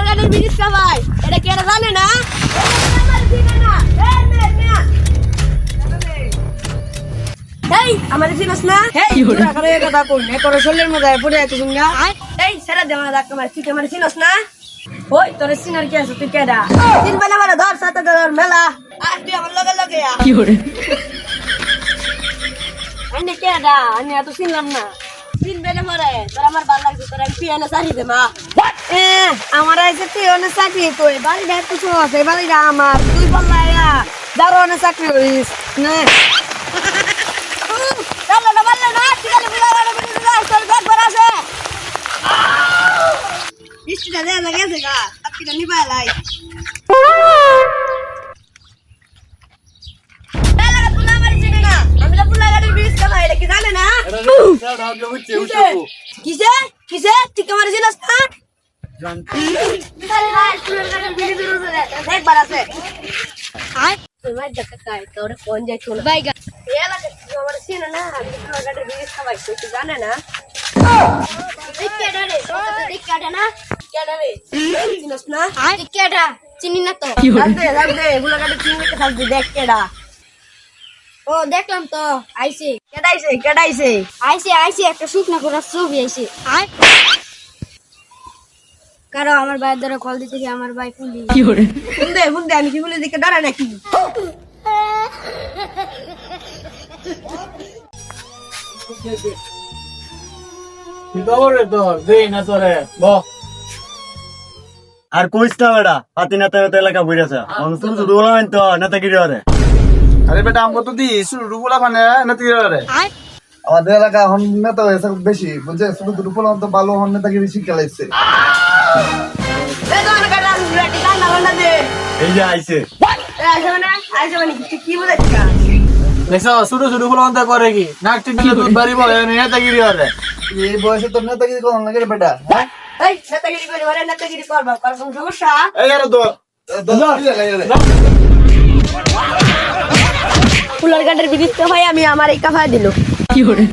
Fuller গানের bridge ভাই এটা কি এটা জানে না আমার চিনস না কথা কোন তোর শরীরের মধ্যে পড়ে যাইতে শুনগা এই সেরা দে আমার ডাক্তার তুই আমার চিনস না ওই তোর সিনার কি আছে তুই কেডা চিনবে না মানে ধর সাথে ধর মেলা আর তুই আমার লগে লগে কি করে আমি কেডা আমি এত চিনলাম না চিনবে না মরে তোর আমার ভালো লাগছে তোর আমি পিয়ানো চাকরি দে মা আমার আইছে তুই অনেক চাকরি কই বাড়িটা একটু আছে বাড়িটা আমার তুই বললা দারো অনেক চাকরি হইস না Istilah dia lagi sih kak, tapi kan ni balai. Dah lah pulang mari sini na, ambil pulang ada bis kah? Ada kita na? Kisah, tika mari sini na. Jangan. Pulang ada bis dulu saja. Naik barat se. Ay, semua dekat kak. Kau udah phone jadi cuma. Baik. Ya lah, mari sini na. Pulang ada bis kah? Kita na. চিনি না তো ও দেখলাম তো আইছে আইছে একটা শুকনা করার ছবি আইছে কারো আমার ভাইয়ের দ্বারা কল দিতে গিয়ে আমার ভাই ফুলি ফুন্দে আমি কি ফুলি দিকে ডরা নাকি আর কইস না বেটা পাতি নেতা এলাকা বুঝেছে তুমি শুধু বলবেন তো নেতাগিরি হরে আরে বেটা আমগো তো দি শুরু বলা মানে নেতাগিরি হরে আমাদের এলাকা এখন নেতা হয়েছে বেশি বুঝছে শুধু দুটো বলা তো ভালো হন নেতাগিরি শিক্ষা লাগছে এই যে আইছে কি বুঝাচ্ছি দেখো শুরু শুরু বলা অন্ত করে কি নাক টিপলে দুধ বাড়ি বলে নেতাগিরি হরে এই বয়সে তো নেতাগিরি কোন লাগে বেটা হ্যাঁ এই নেতাগিরি করে ওরে নেতাগিরি করবা কার কোন সমস্যা এই আরে দো ফুলার গানের বিদিত ভাই আমি আমার এই কাফা দিল কি করে